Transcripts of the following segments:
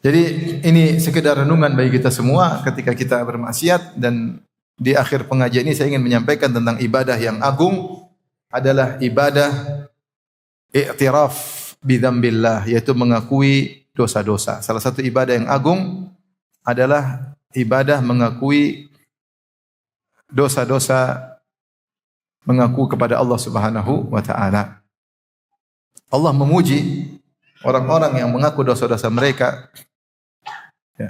Jadi ini sekedar renungan bagi kita semua ketika kita bermaksiat, dan di akhir pengajian ini saya ingin menyampaikan tentang ibadah yang agung adalah ibadah i'tiraf bidzambillah, yaitu mengakui dosa-dosa. Salah satu ibadah yang agung adalah ibadah mengakui dosa-dosa, mengaku kepada Allah Subhanahu wa taala. Allah memuji orang-orang yang mengaku dosa-dosa mereka. Ya.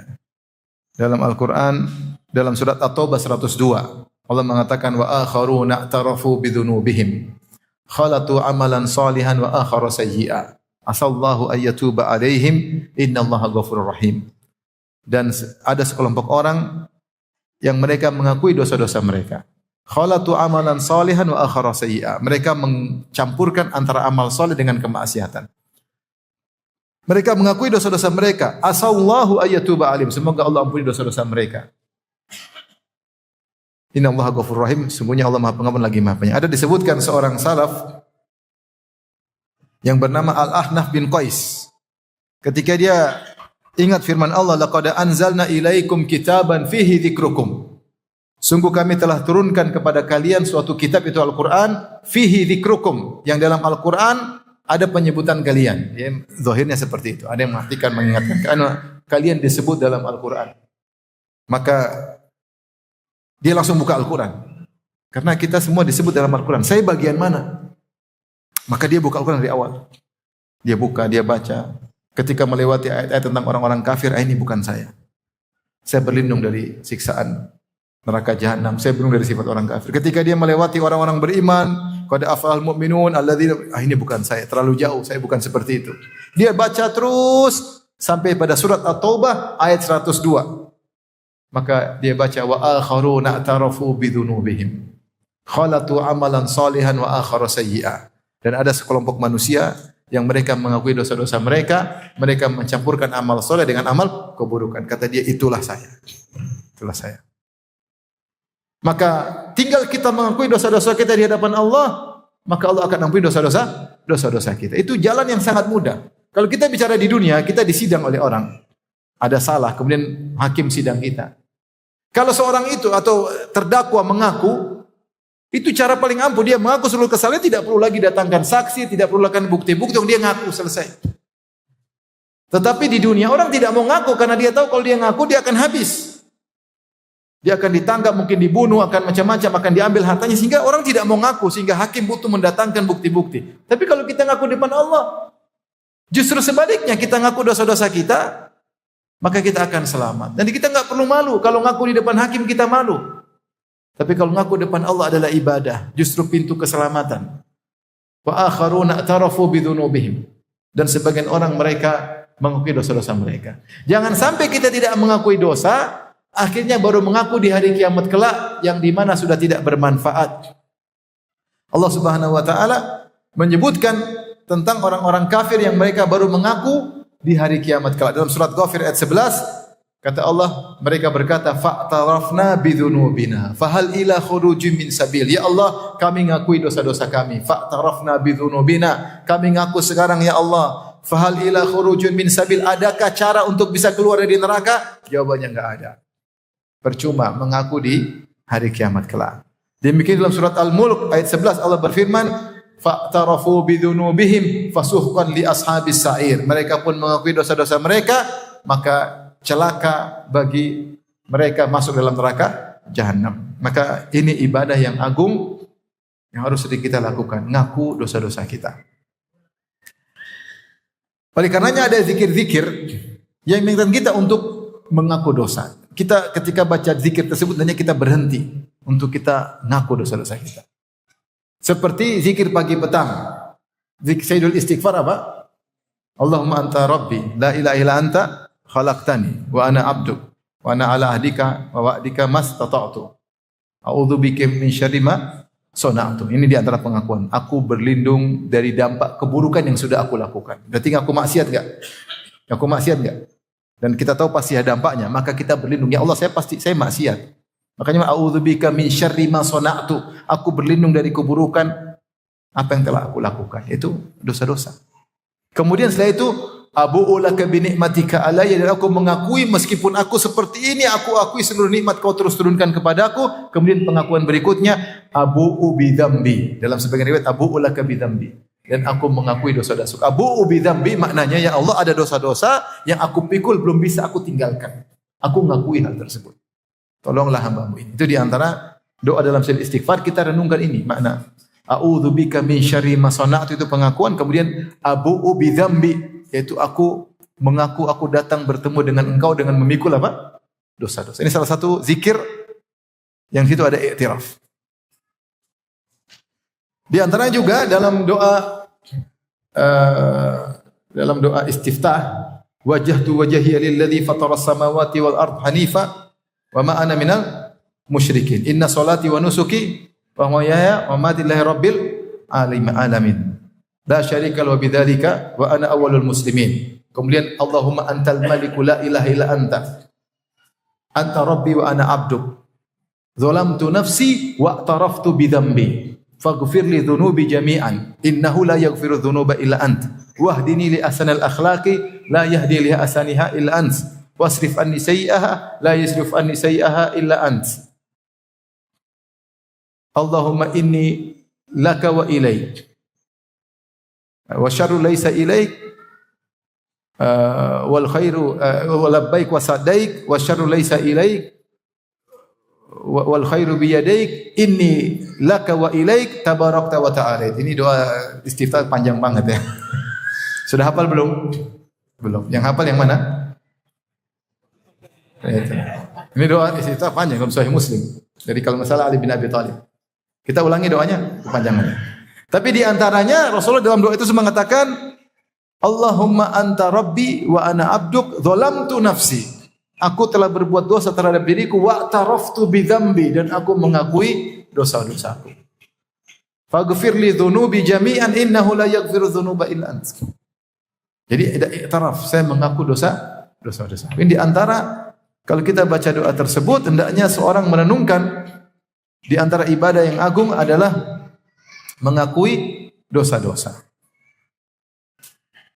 Dalam Al-Quran, dalam surat At-Taubah 102, Allah mengatakan wa akharuna i'tarafu bidzunubihim khalatu amalan salihan wa akhara sayyi'a asallahu ayyatuba alaihim innallaha ghafurur rahim. Dan ada sekelompok orang yang mereka mengakui dosa-dosa mereka. Khalatu amalan salihan wa akhara sayyi'a. Mereka mencampurkan antara amal saleh dengan kemaksiatan. Mereka mengakui dosa-dosa mereka. Asallahu ayyatuba alim. Semoga Allah ampuni dosa-dosa mereka. Innallaha ghafurur rahim. Sungguhnya Allah Maha Pengampun lagi Maha Penyayang. Ada disebutkan seorang salaf yang bernama Al-Ahnaf bin Qais. Ketika dia ingat firman Allah, laqad anzalna ilaikum kitaban fihi dzikrukum. Sungguh kami telah turunkan kepada kalian suatu kitab, itu Al-Quran, fihi dzikrukum, yang dalam Al-Quran ada penyebutan kalian. Ya, zahirnya seperti itu. Ada yang mengartikan, mengingatkan karena kalian disebut dalam Al-Quran. Maka dia langsung buka Al-Quran. Karena kita semua disebut dalam Al-Quran. Saya bagian mana? Maka dia buka Al-Quran dari awal. Dia buka, dia baca. Ketika melewati ayat-ayat tentang orang-orang kafir, ini bukan saya. Saya berlindung dari siksaan neraka jahanam. Saya berlindung dari sifat orang kafir. Ketika dia melewati orang-orang beriman, qad aflahal mu'minun alladzina, ini bukan saya, terlalu jauh, saya bukan seperti itu. Dia baca terus sampai pada surat At-Taubah ayat 102. Maka dia baca wa akharuna i'tarafu bidzunubihim khalatu amalan salihan wa akhara sayyi'a. Dan ada sekelompok manusia yang mereka mengakui dosa-dosa mereka, mereka mencampurkan amal soleh dengan amal keburukan. Kata dia, itulah saya. Itulah saya. Maka tinggal kita mengakui dosa-dosa kita di hadapan Allah, maka Allah akan ampuni dosa-dosa kita. Itu jalan yang sangat mudah. Kalau kita bicara di dunia, kita disidang oleh orang. Ada salah, kemudian hakim sidang kita. Kalau seorang itu atau terdakwa mengaku, itu cara paling ampuh. Dia mengaku seluruh kesalahan, tidak perlu lagi datangkan saksi, tidak perlu lakukan bukti-bukti, dia ngaku, selesai. Tetapi di dunia orang tidak mau ngaku karena dia tahu kalau dia ngaku dia akan habis. Dia akan ditangkap, mungkin dibunuh, akan macam-macam, akan diambil hartanya, sehingga orang tidak mau ngaku, sehingga hakim butuh mendatangkan bukti-bukti. Tapi kalau kita ngaku di depan Allah, justru sebaliknya, kita ngaku dosa-dosa kita, maka kita akan selamat. Dan kita enggak perlu malu. Kalau ngaku di depan hakim kita malu. Tapi kalau ngaku depan Allah adalah ibadah, justru pintu keselamatan. Wa akharuna i'tarafu bidzunubihim. Dan sebagian orang mereka mengakui dosa-dosa mereka. Jangan sampai kita tidak mengakui dosa, akhirnya baru mengaku di hari kiamat kelak yang di mana sudah tidak bermanfaat. Allah Subhanahu wa taala menyebutkan tentang orang-orang kafir yang mereka baru mengaku di hari kiamat kelak. Dalam surat Ghafir ayat 11 kata Allah, mereka berkata fa'tarafna bidzunubina fahal ila khurujin min sabil. Ya Allah, kami ngakui dosa-dosa kami. Fa'tarafna bidzunubina, kami ngaku sekarang ya Allah. Fahal ila khurujin min sabil, adakah cara untuk bisa keluar dari neraka? Jawabannya enggak ada. Percuma mengaku di hari kiamat kelak. Demikian dalam surat Al-Mulk ayat 11 Allah berfirman, fa'tarafu bidzunubihim fasuhqan li ashabis sa'ir. Mereka pun mengakui dosa-dosa mereka, maka celaka bagi mereka masuk dalam neraka jahanam. Maka ini ibadah yang agung yang harus kita lakukan, ngaku dosa-dosa kita. Oleh karenanya ada zikir-zikir yang mengingatkan kita untuk mengaku dosa. Kita ketika baca zikir tersebut hendaknya kita berhenti untuk kita ngaku dosa-dosa kita. Seperti zikir pagi petang. Zikir Sayyidul Istighfar apa? Allahumma anta rabbi la ilaha illa anta khalaqtani wa ana abduk wa ana ala ahdika wa wa'dika mastata'tu. A'udzu bika min syarri ma sana'tu. Ini di antara pengakuan. Aku berlindung dari dampak keburukan yang sudah aku lakukan. Berarti aku maksiat enggak? Aku maksiat enggak? Dan kita tahu pasti ada dampaknya, maka kita berlindung. Ya Allah, saya maksiat. Makanya a'udzubika min syarri ma sana'tu. Aku berlindung dari keburukan apa yang telah aku lakukan. Itu dosa-dosa. Kemudian setelah itu abu'u laka bi ni'matika alayya, dan aku mengakui meskipun aku seperti ini, aku akui seluruh nikmat kau terus turunkan kepadaku. Kemudian pengakuan berikutnya, abu'u bi dzambi. Dalam sebagian riwayat abu'u laka bi dzambi, dan aku mengakui dosa-dosa. Abu'u bi dzambi maknanya, ya Allah, ada dosa-dosa yang aku pikul belum bisa aku tinggalkan. Aku mengakui hal tersebut. Tolonglah hamba-Mu ini. Itu di antara doa dalam sel istighfar, kita renungkan ini makna. A'udzubika min syarri ma sana'tu, itu pengakuan. Kemudian abu'u bi dzambi, yaitu aku mengaku aku datang bertemu dengan engkau dengan memikul apa? Dosa-dosa. Ini salah satu zikir yang situ ada iktiraf. Di antaranya juga dalam doa istiftah, wajjahtu wajhiya lilladzi fatara samawati wal ard hanifa wa ma ana minal musyrikin. Inna salati wa nusuki wa mahyaya wa mamati lillahi rabbil alamin. La syarika lahu bidzalika wa ana awwalul muslimin. Kemudian Allahumma antal maliku la ilaha illa anta. Anta rabbi wa ana abduk. Zalamtu nafsi wa i'taraftu bi dhanbi. Faghfir li dhunubi jami'an. Innahu la yaghfiru dhunuba illa ant. Wahdini li ahsanil akhlaqi la yahdi li ahsaniha illa ant. Wasrif anni sayyi'aha la yasrif anni sayyi'aha illa ant. Allahumma inni laka wa ilaik. Wa syarru laisa ilaik wal khairu wa labbaik wa sadaik wa syarru laisa ilaik wal khairu bi yadaik inni laka wa ilaik tabarakta wa ta'ala. Ini doa istiftah panjang banget ya. Sudah hafal belum? Belum. Yang hafal yang mana? Ini doa istiftah panjang dalam Sahih Muslim dari kalau masalah Ali bin Abi Thalib. Kita ulangi doanya kepanjangannya. Tapi di antaranya Rasulullah dalam doa itu mengatakan, Allahumma anta rabbi wa ana abduk zalamtu nafsi. Aku telah berbuat dosa terhadap diriku, wa taraftu bi dzambi, dan aku mengakui dosa-dosaku. Faghfir li dzunubi jami'an innahu la yaghfiru dzunuba illa ant. Jadi ada iktiraf, saya mengaku dosa-dosa. Ini di antara kalau kita baca doa tersebut, hendaknya seorang merenungkan di antara ibadah yang agung adalah mengakui dosa-dosa.